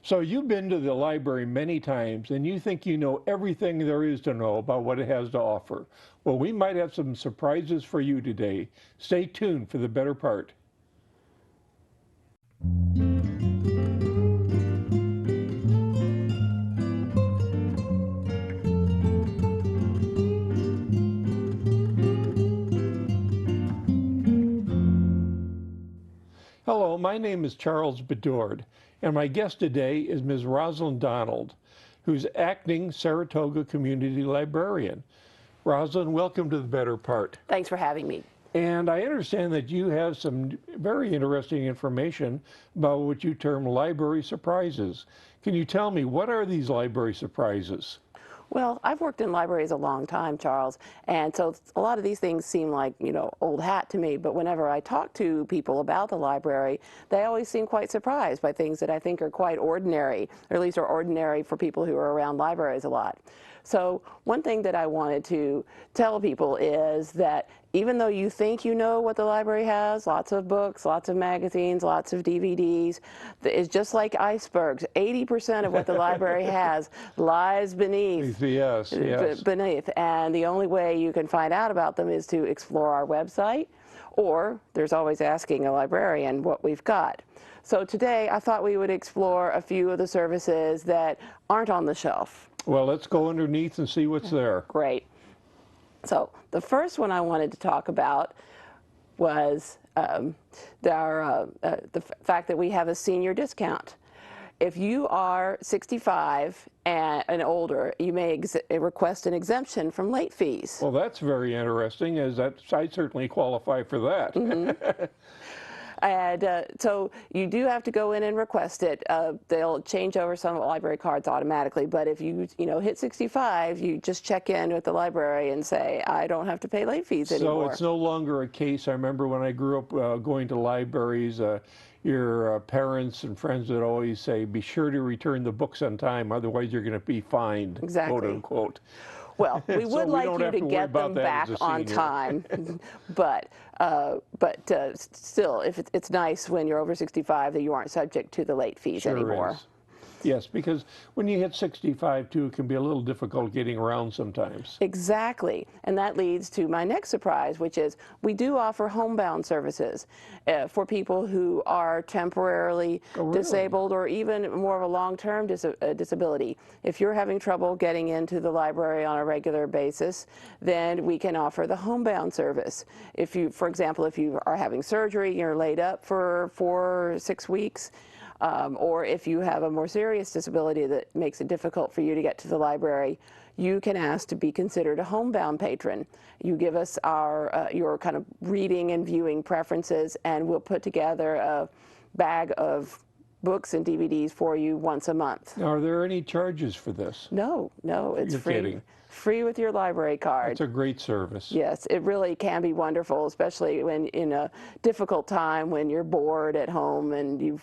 So you've been to the library many times and you think you know everything there is to know about what it has to offer. Well, we might have some surprises for you today. Stay tuned for the better part. Hello, my name is Charles Bedord, and my guest today is Ms. Rosalind Donald, who's acting Saratoga Community Librarian. Rosalind, welcome to the better part. Thanks for having me. And I understand that you have some very interesting information about what you term library surprises. Can you tell me, what are these library surprises? Well, I've worked in libraries a long time, Charles, and so a lot of these things seem like, old hat to me, but whenever I talk to people about the library, they always seem quite surprised by things that I think are quite ordinary, or at least are ordinary for people who are around libraries a lot. So one thing that I wanted to tell people is that even though you think you know what the library has, lots of books, lots of magazines, lots of DVDs, it's just like icebergs. 80% of what the library has lies beneath. Yes. Beneath. And the only way you can find out about them is to explore our website, or there's always asking a librarian what we've got. So today I thought we would explore a few of the services that aren't on the shelf. Well, let's go underneath and see what's there. Great. So the first one I wanted to talk about was the fact that we have a senior discount. If you are 65 and older, you may request an exemption from late fees. Well, that's very interesting, as I certainly qualify for that. Mm-hmm. And so you do have to go in and request it. They'll change over some library cards automatically, but if you hit 65, you just check in with the library and say, I don't have to pay late fees anymore. So it's no longer a case. I remember when I grew up going to libraries, your parents and friends would always say, be sure to return the books on time, otherwise you're going to be fined, exactly. quote unquote. Well, we would like you to get them back on time, but still, if it's nice when you're over 65 that you aren't subject to the late fees anymore. Is. Yes, because when you hit 65 too, it can be a little difficult getting around sometimes. Exactly, and that leads to my next surprise, which is we do offer homebound services for people who are temporarily disabled or even more of a long-term disability. If you're having trouble getting into the library on a regular basis, then we can offer the homebound service. If you, for example, if you are having surgery, you're laid up for 4 or 6 weeks, or if you have a more serious disability that makes it difficult for you to get to the library, you can ask to be considered a homebound patron. You give us your kind of reading and viewing preferences, and we'll put together a bag of books and DVDs for you once a month. Now, are there any charges for this? No, it's You're free. Kidding. Free with your library card. It's a great service. Yes, it really can be wonderful, especially when in a difficult time when you're bored at home and you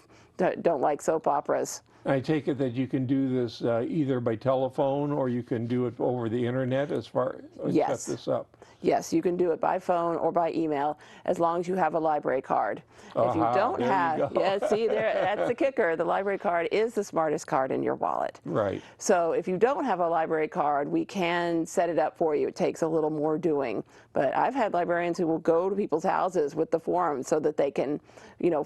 don't like soap operas. I take it that you can do this either by telephone or you can do it over the internet as far as set this up. Yes, you can do it by phone or by email as long as you have a library card. If you don't have, see there, that's the kicker. The library card is the smartest card in your wallet. Right. So if you don't have a library card, we can set it up for you. It takes a little more doing. But I've had librarians who will go to people's houses with the form so that they can,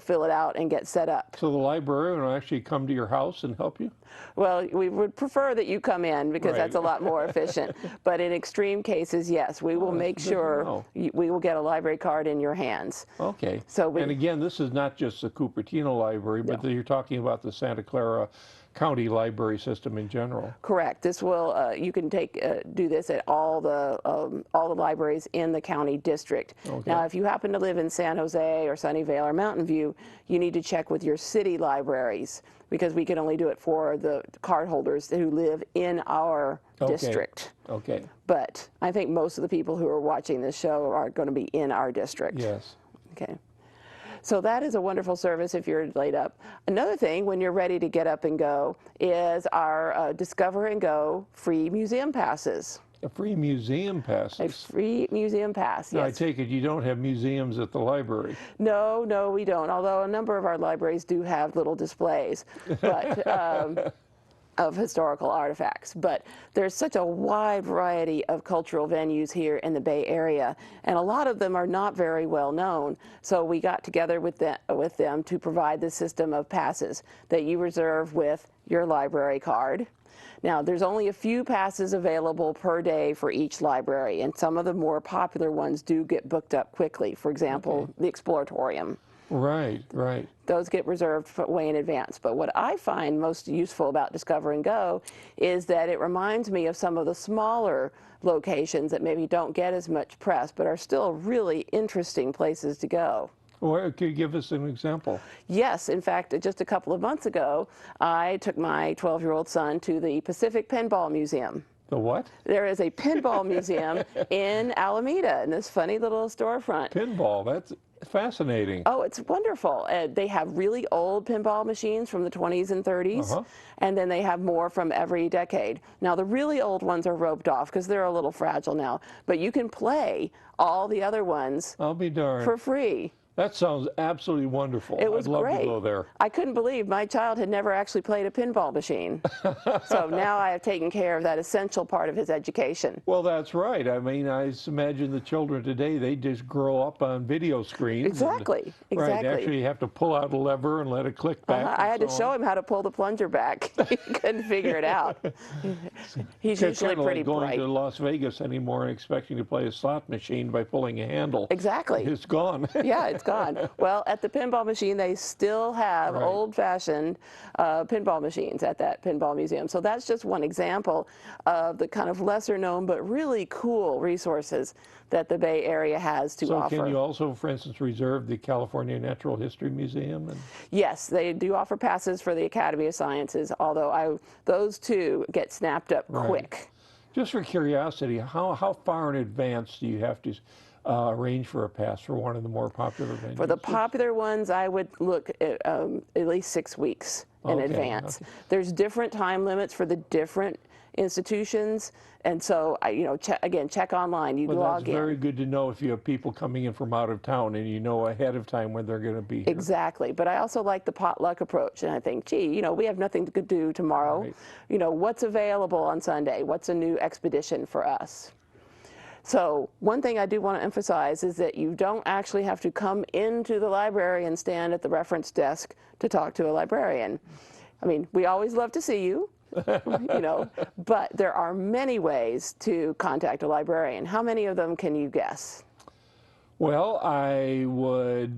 fill it out and get set up. So the librarian will actually come to your house and help you? Well, we would prefer that you come in because that's a lot more efficient. But in extreme cases, yes, we will make sure we will get a library card in your hands. Okay. So and again, this is not just the Cupertino Library, but you're talking about the Santa Clara County library system in general. Correct. This will you can do this at all the libraries in the county district. Okay. Now, if you happen to live in San Jose or Sunnyvale or Mountain View, you need to check with your city libraries because we can only do it for the cardholders who live in our district. Okay. But I think most of the people who are watching this show are going to be in our district. Yes. Okay. So that is a wonderful service if you're laid up. Another thing, when you're ready to get up and go, is our Discover and Go free museum passes. A free museum passes. A free museum pass, Now, I yes. take it you don't have museums at the library. No, no, we don't. Although a number of our libraries do have little displays, but of historical artifacts. But there's such a wide variety of cultural venues here in the Bay Area, and a lot of them are not very well known. So we got together with them to provide the system of passes that you reserve with your library card. Now, there's only a few passes available per day for each library, and some of the more popular ones do get booked up quickly. For example, the Exploratorium. Right, right. Those get reserved way in advance. But what I find most useful about Discover and Go is that it reminds me of some of the smaller locations that maybe don't get as much press, but are still really interesting places to go. Well, could you give us an example? Yes, in fact, just a couple of months ago, I took my 12-year-old son to the Pacific Pinball Museum. The what? There is a pinball museum in Alameda in this funny little storefront. Pinball, that's fascinating. Oh, it's wonderful. They have really old pinball machines from the 20s and 30s, and then they have more from every decade. Now, the really old ones are roped off because they're a little fragile now, but you can play all the other ones I'll be darned. for free. That sounds absolutely wonderful. It was I'd love great. to go there. I couldn't believe my child had never actually played a pinball machine. So now I have taken care of that essential part of his education. Well, that's right. I mean, I imagine the children today, they just grow up on video screens. Exactly, Right, exactly. actually you have to pull out a lever and let it click back. I had to show him how to pull the plunger back. He couldn't figure it out. He's It's usually kind of pretty like going bright. to Las Vegas anymore and expecting to play a slot machine by pulling a handle. Exactly. It's gone. Yeah, it's gone. Well, at the pinball machine, they still have Right. old-fashioned pinball machines at that pinball museum. So that's just one example of the kind of lesser-known but really cool resources that the Bay Area has to So offer. can you also, for instance, reserve the California Natural History Museum? And Yes, they do offer passes for the Academy of Sciences, although those two get snapped up quick. just for curiosity, how far in advance do you have to arrange for a pass for one of the more popular venues? For the popular ones, I would look at least 6 weeks in Okay, advance. There's different time limits for the different institutions, and so check online. You Well, log that's in. very good to know if you have people coming in from out of town and you know ahead of time when they're going to be here. Exactly, but I also like the potluck approach, and I think, gee, we have nothing to do tomorrow. Right. What's available on Sunday? What's a new expedition for us? So one thing I do want to emphasize is that you don't actually have to come into the library and stand at the reference desk to talk to a librarian. I mean, we always love to see you, but there are many ways to contact a librarian. How many of them can you guess? Well, I would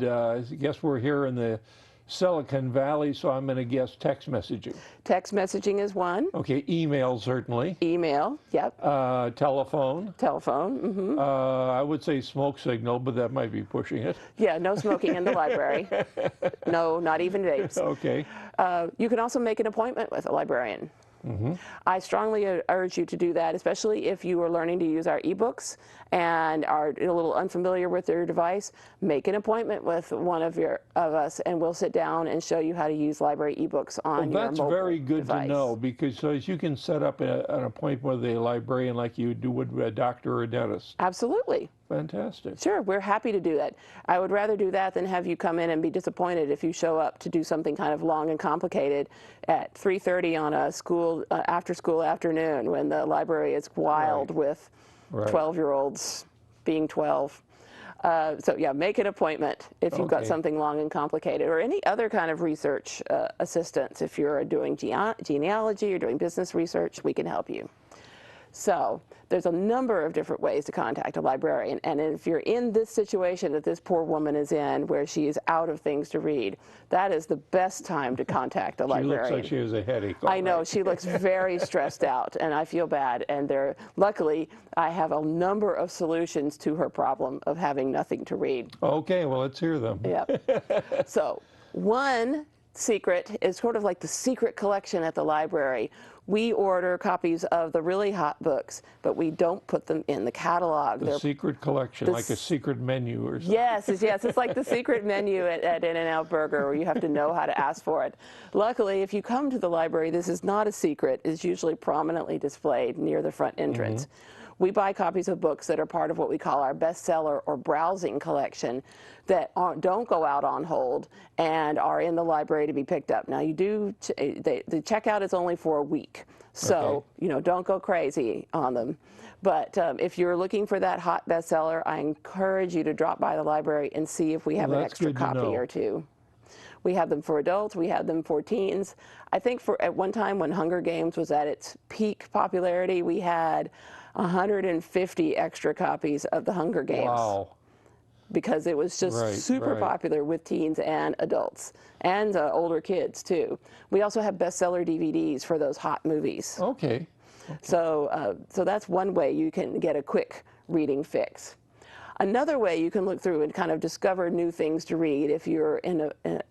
guess we're here in the Silicon Valley, so I'm going to guess text messaging. Text messaging is one. Okay, email certainly. Email, yep. Telephone. Telephone, I would say smoke signal, but that might be pushing it. Yeah, no smoking in the library. No, not even vapes. Okay. You can also make an appointment with a librarian. I strongly urge you to do that, especially if you are learning to use our ebooks and are a little unfamiliar with your device. Make an appointment with one of us, and we'll sit down and show you how to use library ebooks on your That's mobile very good device. to know, because so as you can set up an appointment with a librarian like you do with a doctor or a dentist. Absolutely. Fantastic. Sure, we're happy to do that. I would rather do that than have you come in and be disappointed if you show up to do something kind of long and complicated at 3:30 on a after-school afternoon when the library is wild with 12-year-olds being 12. So yeah, make an appointment if you've got something long and complicated, or any other kind of research assistance. If you're doing genealogy or doing business research, we can help you. So there's a number of different ways to contact a librarian, and if you're in this situation that this poor woman is in, where she is out of things to read, that is the best time to contact a librarian. She looks like she has a headache. I know, she looks very stressed out, and I feel bad, and luckily I have a number of solutions to her problem of having nothing to read. Okay, well, let's hear them. Yep. So one secret is sort of like the secret collection at the library. We order copies of the really hot books, but we don't put them in the catalog. The secret collection, like a secret menu or something. Yes, it's like the secret menu at In-N-Out Burger, where you have to know how to ask for it. Luckily, if you come to the library, this is not a secret. It's usually prominently displayed near the front entrance. we buy copies of books that are part of what we call our bestseller or browsing collection that don't go out on hold and are in the library to be picked up. Now, you do, the checkout is only for a week, so don't go crazy on them. But if you're looking for that hot bestseller, I encourage you to drop by the library and see if we have an extra copy or two. We have them for adults, we have them for teens. I think at one time when Hunger Games was at its peak popularity, we had 150 extra copies of the Hunger Games. Wow. Because it was just super popular with teens and adults and older kids too. We also have bestseller DVDs for those hot movies. Okay. So that's one way you can get a quick reading fix. Another way you can look through and kind of discover new things to read if you're in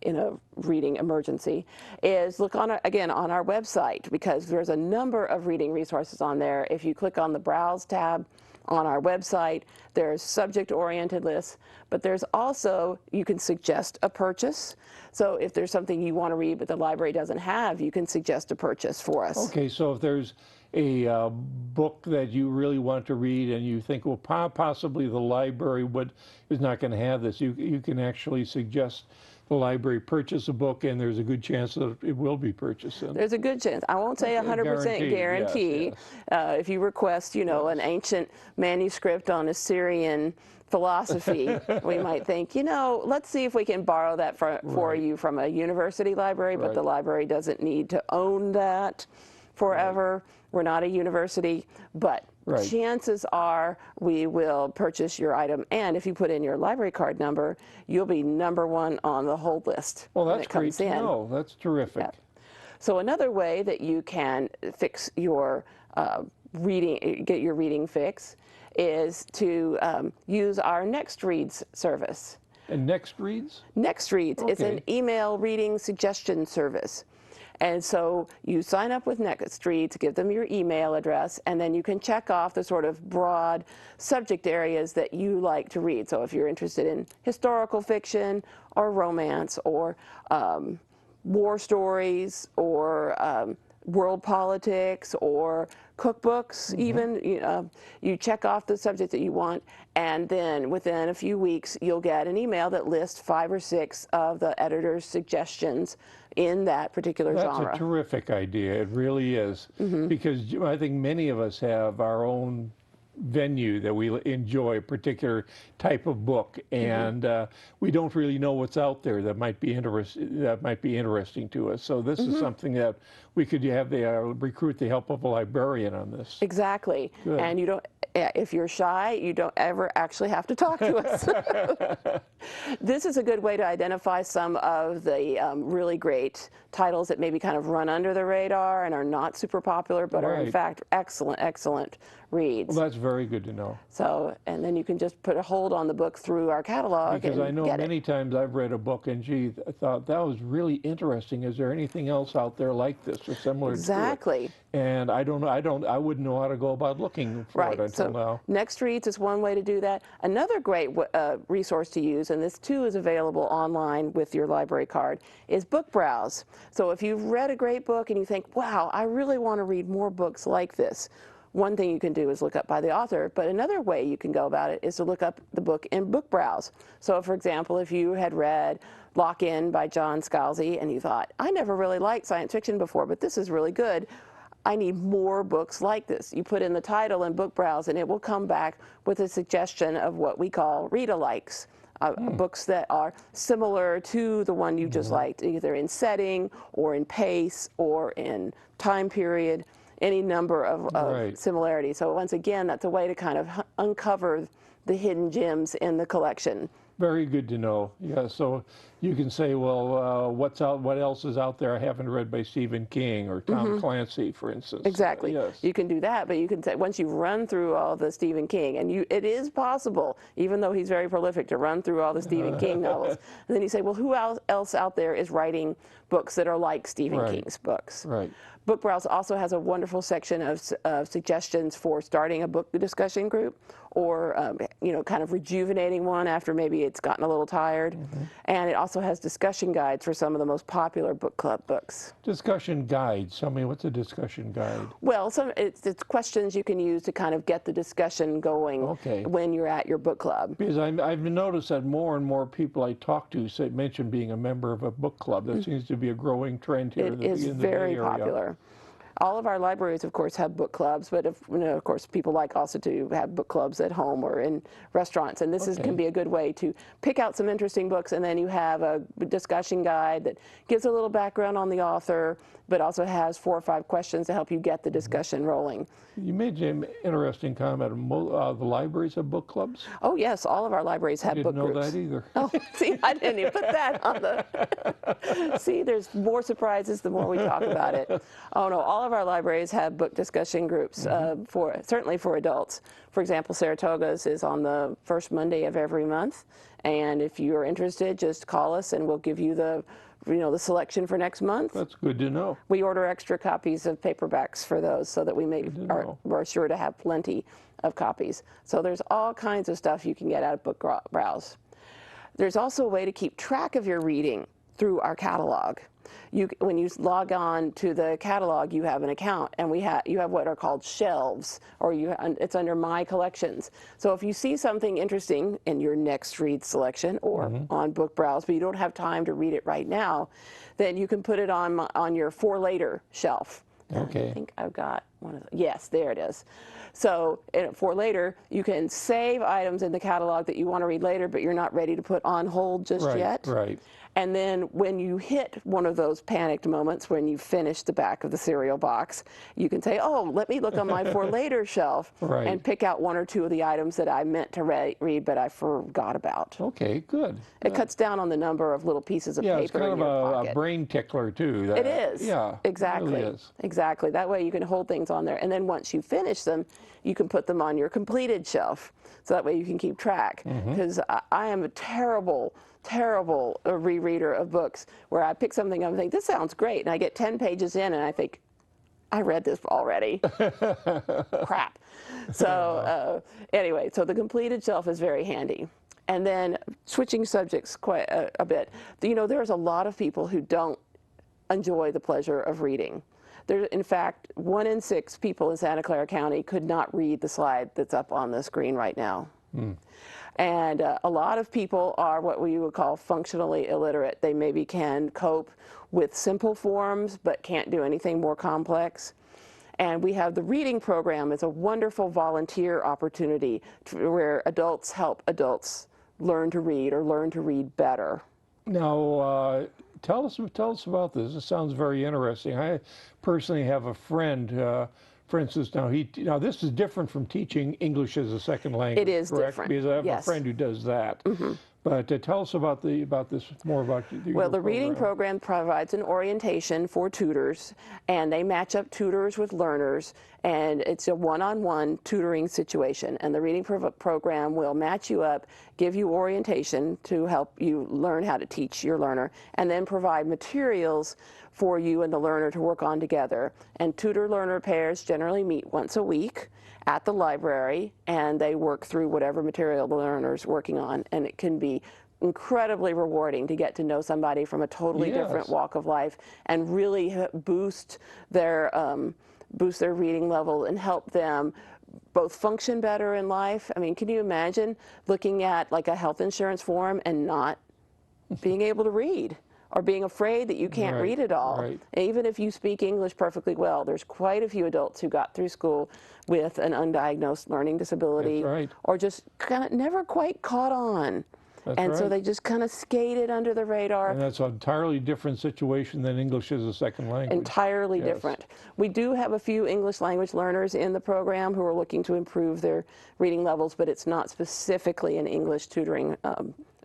a reading emergency is look again on our website, because there's a number of reading resources on there. If you click on the Browse tab on our website, there's subject-oriented lists, but there's also, you can suggest a purchase. So if there's something you want to read but the library doesn't have, you can suggest a purchase for us. Okay, so if there's a book that you really want to read and you think, well, possibly the library is not going to have this, you can actually suggest the library purchase a book, and there's a good chance that it will be purchased. There's a good chance. I won't say 100% guarantee. Yes. If you request, an ancient manuscript on Assyrian philosophy, we might think, let's see if we can borrow that for you from a university library, but the library doesn't need to own that forever. We're not a university, but chances are we will purchase your item, and if you put in your library card number, you'll be _1 on the whole list. Well, that's great to know. That's terrific. Yeah. So another way that you can fix your get your reading fix is to use our Next Reads service. And Next Reads? Next Reads. Okay. It's an email reading suggestion service. And so you sign up with Next Reads, give them your email address, and then you can check off the sort of broad subject areas that you like to read. So if you're interested in historical fiction or romance or war stories or world politics or cookbooks, even, you check off the subject that you want, and then within a few weeks you'll get an email that lists 5 or 6 of the editor's suggestions in that particular genre. That's a terrific idea. It really is. Because I think many of us have our own venue that we enjoy, a particular type of book, and we don't really know what's out there that might be interesting to us. So this is something that we could have recruit the help of a librarian on this. Exactly. Good. And you don't, if you're shy, you don't ever actually have to talk to us. This is a good way to identify some of the really great titles that maybe kind of run under the radar and are not super popular, but are in fact excellent reads. Well, that's very good to know. So, and then you can just put a hold on the book through our catalog. Because I know many times I've read a book and gee, I thought that was really interesting. Is there anything else out there like this or similar to it? And I wouldn't know how to go about looking for it until now. Next Reads is one way to do that. Another great resource to use, and this too is available online with your library card, is Book Browse. So if you've read a great book and you think, wow, I really want to read more books like this, one thing you can do is look up by the author, but another way you can go about it is to look up the book in Book Browse. So for example, if you had read Lock In by John Scalzi and you thought, I never really liked science fiction before, but this is really good, I need more books like this. You put in the title in Book Browse and it will come back with a suggestion of what we call read-alikes. Books that are similar to the one you just liked, either in setting or in pace or in time period, any number of similarities. So once again, that's a way to kind of uncover the hidden gems in the collection. Very good to know. Yeah, so you can say, well, what else is out there I haven't read by Stephen King or Tom Clancy, for instance. Exactly. Yes. You can do that, but you can say, once you've run through all the Stephen King, and it is possible, even though he's very prolific, to run through all the Stephen King novels. And then you say, well, who else out there is writing books that are like Stephen King's books? Right. Book Browse also has a wonderful section of suggestions for starting a book discussion group, or kind of rejuvenating one after maybe it's gotten a little tired. And it also also has discussion guides for some of the most popular book club books. Discussion guides. Tell me, what's a discussion guide? Well, it's questions you can use to kind of get the discussion going when you're at your book club. Because I've noticed that more and more people I talk to mention being a member of a book club. That seems to be a growing trend here It is very popular. All of our libraries, of course, have book clubs, but of course, people like also to have book clubs at home or in restaurants. And this can be a good way to pick out some interesting books, and then you have a discussion guide that gives a little background on the author, but also has 4 or 5 questions to help you get the discussion rolling. You made an interesting comment. The libraries have book clubs? Oh, yes, all of our libraries have book groups. I didn't know that either. Oh, see, I didn't even put that on the... See, there's more surprises the more we talk about it. Oh, no, all of our libraries have book discussion groups, certainly for adults. For example, Saratoga's is on the first Monday of every month, and if you are interested, just call us and we'll give you the selection for next month. That's good to know. We order extra copies of paperbacks for those so that we're sure to have plenty of copies. So there's all kinds of stuff you can get out of Book Browse. There's also a way to keep track of your reading through our catalog. When you log on to the catalog, you have an account, and you have what are called shelves, or it's under My Collections. So if you see something interesting in your next read selection or on Book Browse, but you don't have time to read it right now, then you can put it on your For Later shelf. Okay. I think I've got one of those. Yes, there it is. So for later, you can save items in the catalog that you want to read later, but you're not ready to put on hold just yet. Right. And then when you hit one of those panicked moments when you finish the back of the cereal box, you can say, oh, let me look on my For Later shelf and pick out 1 or 2 of the items that I meant to read but I forgot about. Okay, good. It cuts down on the number of little pieces of paper in your pocket. Yeah, it's kind of a brain tickler, too. It is. Yeah, exactly. It really is. Exactly. That way you can hold things on there. And then once you finish them, you can put them on your completed shelf. So that way you can keep track. Because I am a terrible rereader of books where I pick something up and think, this sounds great. And I get 10 pages in and I think, I read this already. Crap. So anyway, so the completed shelf is very handy. And then switching subjects quite a bit. There's a lot of people who don't enjoy the pleasure of reading. In fact, 1 in 6 people in Santa Clara County could not read the slide that's up on the screen right now. And a lot of people are what we would call functionally illiterate. They maybe can cope with simple forms, but can't do anything more complex. And we have the reading program. It's a wonderful volunteer opportunity where adults help adults learn to read or learn to read better. Now, tell us about this. This sounds very interesting. I personally have a friend, for instance, now this is different from teaching English as a second language. It is correct? different. Because I have a friend who does that. But tell us about this more about Well, the reading program provides an orientation for tutors, and they match up tutors with learners, and it's a one-on-one tutoring situation. And the reading program will match you up, give you orientation to help you learn how to teach your learner, and then provide materials for you and the learner to work on together. And tutor-learner pairs generally meet once a week at the library, and they work through whatever material the learner's working on. And it can be incredibly rewarding to get to know somebody from a totally different walk of life and really boost their reading level and help them both function better in life. I mean, can you imagine looking at like a health insurance form and not being able to read? Or being afraid that you can't read it all. And even if you speak English perfectly well, there's quite a few adults who got through school with an undiagnosed learning disability or just kind of never quite caught on. So they just kind of skated under the radar. And that's an entirely different situation than English as a second language. Entirely different. We do have a few English language learners in the program who are looking to improve their reading levels, but it's not specifically an English tutoring,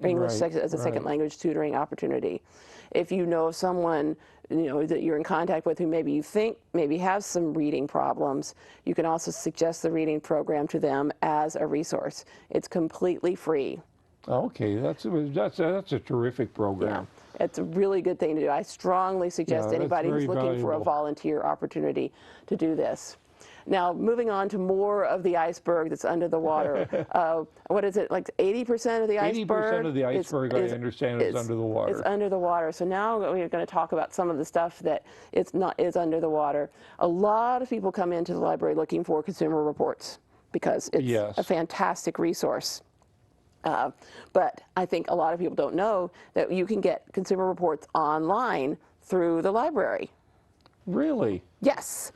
English as a second language tutoring opportunity. If you know of someone that you're in contact with who maybe you think maybe has some reading problems, you can also suggest the reading program to them as a resource. It's completely free. Okay, that's a terrific program. Yeah, it's a really good thing to do. I strongly suggest anybody who's looking for a volunteer opportunity to do this. Now, moving on to more of the iceberg that's under the water. What is it, like 80% of the iceberg? 80% of the iceberg, I understand, is under the water. It's under the water. So now we're going to talk about some of the stuff that is under the water. A lot of people come into the library looking for consumer reports because it's a fantastic resource. But I think a lot of people don't know that you can get consumer reports online through the library. Really? Yes.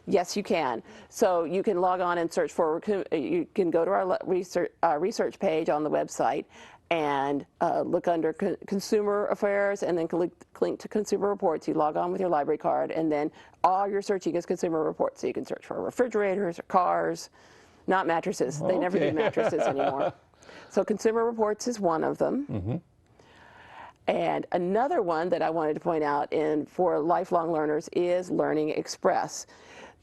Yes, you can. So you can log on and search for, you can go to our research page on the website and look under consumer affairs and then click to consumer reports. You log on with your library card and then all you're searching is consumer reports. So you can search for refrigerators or cars, not mattresses. They never do mattresses anymore. So consumer reports is one of them. Mm-hmm. And another one that I wanted to point out for lifelong learners is Learning Express.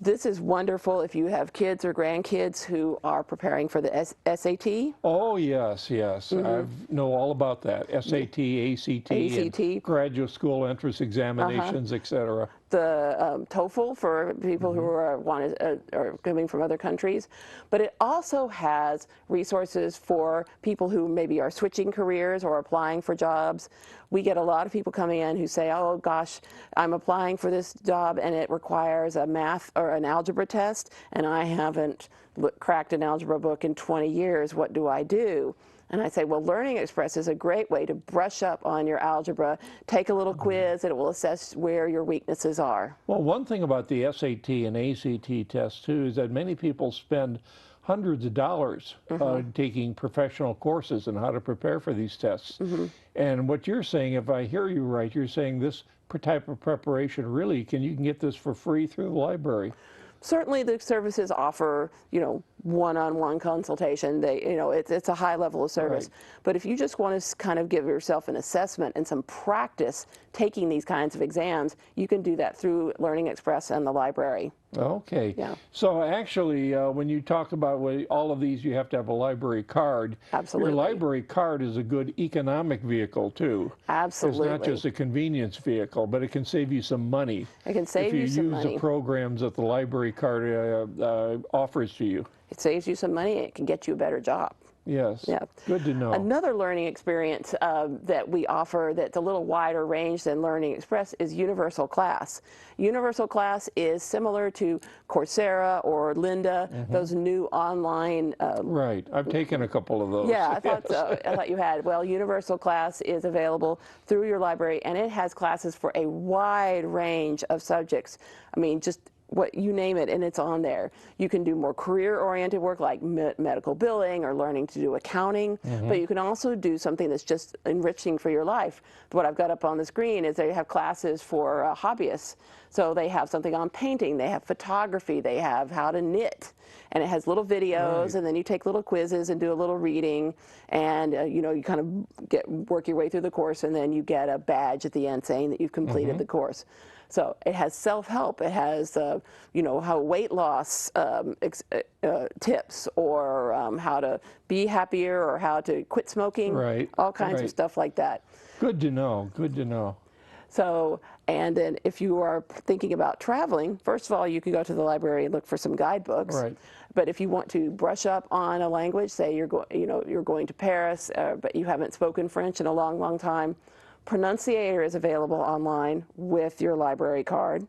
This is wonderful if you have kids or grandkids who are preparing for the SAT. Oh, yes, yes. I know all about that. SAT, ACT, and graduate school entrance examinations, etc. The TOEFL for people who are coming from other countries. But it also has resources for people who maybe are switching careers or applying for jobs. We get a lot of people coming in who say, oh gosh, I'm applying for this job and it requires a math or an algebra test and I haven't cracked an algebra book in 20 years. What do I do? And I say, well, Learning Express is a great way to brush up on your algebra, take a little quiz, and it will assess where your weaknesses are. Well, one thing about the SAT and ACT tests, too, is that many people spend hundreds of dollars taking professional courses on how to prepare for these tests. And what you're saying, if I hear you right, you're saying this type of preparation really, you can get this for free through the library. Certainly the services offer, one-on-one consultation. It's a high level of service. Right. But if you just want to kind of give yourself an assessment and some practice taking these kinds of exams, you can do that through Learning Express and the library. Okay. Yeah. So actually, when you talk about all of these, you have to have a library card. Absolutely. Your library card is a good economic vehicle, too. Absolutely. It's not just a convenience vehicle, but it can save you some money. It can save you some money. If you use the programs that the library card offers to you. It saves you some money and it can get you a better job. Yes. Yeah. Good to know. Another learning experience that we offer that's a little wider range than Learning Express is Universal Class. Universal Class is similar to Coursera or Lynda, those new online. Right. I've taken a couple of those. Yeah, I thought so. I thought you had. Well, Universal Class is available through your library, and it has classes for a wide range of subjects. I mean, just what you name it, and it's on there. You can do more career-oriented work like medical billing or learning to do accounting, but you can also do something that's just enriching for your life. What I've got up on the screen is they have classes for hobbyists. So they have something on painting, they have photography, they have how to knit, and it has little videos, and then you take little quizzes and do a little reading, and you kind of work your way through the course, and then you get a badge at the end saying that you've completed the course. So it has self-help, it has, how weight loss tips, or how to be happier, or how to quit smoking, all kinds of stuff like that. Good to know, good to know. So, and then if you are thinking about traveling, first of all, you can go to the library and look for some guidebooks. Right. But if you want to brush up on a language, say you're going to Paris, but you haven't spoken French in a long, long time, Pronunciator is available online with your library card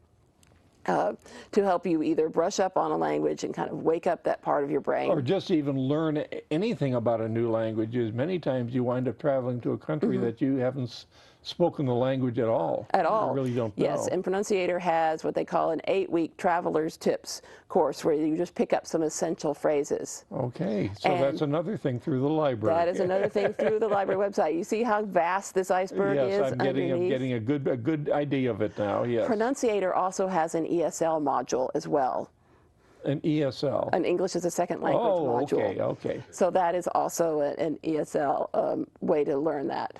to help you either brush up on a language and kind of wake up that part of your brain. Or just even learn anything about a new language. Many times you wind up traveling to a country that you haven't spoken the language at all. At all. You really don't know. Yes, and Pronunciator has what they call an 8-week Traveler's Tips course where you just pick up some essential phrases. Okay, so that's another thing through the library. That is another thing through the library website. You see how vast this iceberg is underneath? I'm getting a good idea of it now, yes. Pronunciator also has an ESL module as well. An ESL? An English as a Second Language module. Okay. So that is also an ESL way to learn that.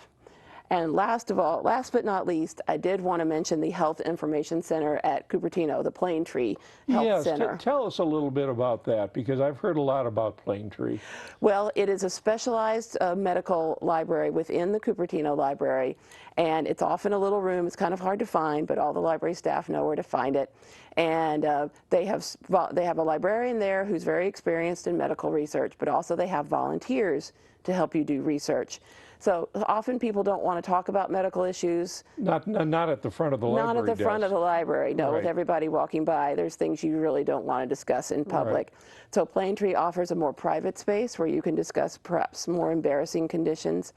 And last but not least, I did want to mention the Health Information Center at Cupertino, the Plane Tree Health Yes, Center. tell us a little bit about that, because I've heard a lot about Plane Tree. Well, it is a specialized medical library within the Cupertino Library, and it's off in a little room. It's kind of hard to find, but all the library staff know where to find it. And they have a librarian there who's very experienced in medical research, but also they have volunteers to help you do research. So often people don't want to talk about medical issues. Not at the front of the library. Not at the front of the library, no. Right. With everybody walking by, there's things you really don't want to discuss in public. Right. So Plane Tree offers a more private space where you can discuss perhaps more embarrassing conditions.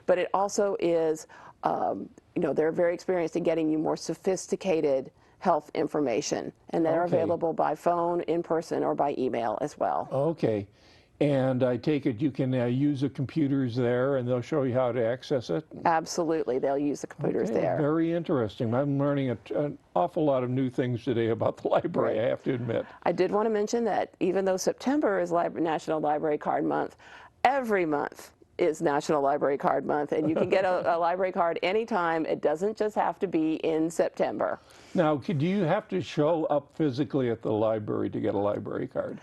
But it also is, they're very experienced in getting you more sophisticated health information. And they're Okay. available by phone, in person, or by email as well. Okay. And I take it you can use the computers there, and they'll show you how to access it? Absolutely. They'll use the computers Okay, there. very interesting. I'm learning an awful lot of new things today about the library, I have to admit. I did want to mention that even though September is National Library Card Month, every month is National Library Card Month, and you can get a library card anytime. It doesn't just have to be in September. Now, do you have to show up physically at the library to get a library card?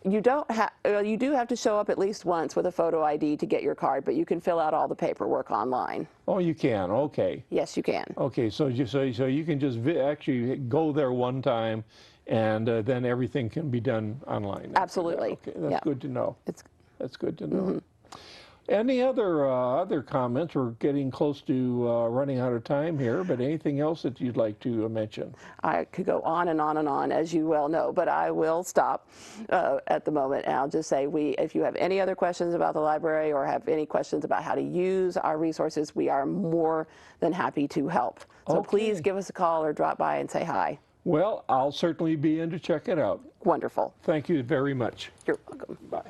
You don't have. You do have to show up at least once with a photo ID to get your card, but you can fill out all the paperwork online. Oh, you can. Okay. Yes, you can. Okay, so you can just actually go there one time, and then everything can be done online. Absolutely. Okay, that's Yeah. good to know. That's good to know. Mm-hmm. Any other comments? We're getting close to running out of time here, but anything else that you'd like to mention? I could go on and on and on, as you well know, but I will stop at the moment. And I'll just say, if you have any other questions about the library or have any questions about how to use our resources, we are more than happy to help. So Okay. please give us a call or drop by and say hi. Well, I'll certainly be in to check it out. Wonderful. Thank you very much. You're welcome. Bye.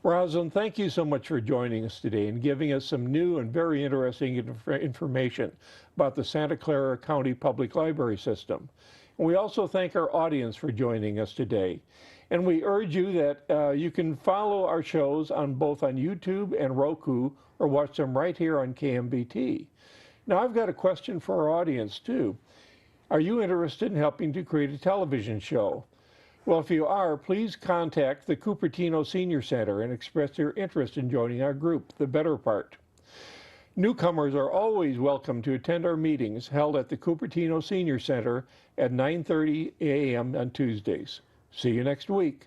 Rosalind, thank you so much for joining us today and giving us some new and very interesting information about the Santa Clara County Public Library System. And we also thank our audience for joining us today. And we urge you that you can follow our shows both on YouTube and Roku, or watch them right here on KMVT. Now, I've got a question for our audience, too. Are you interested in helping to create a television show? Well, if you are, please contact the Cupertino Senior Center and express your interest in joining our group, The Better Part. Newcomers are always welcome to attend our meetings held at the Cupertino Senior Center at 9:30 a.m. on Tuesdays. See you next week.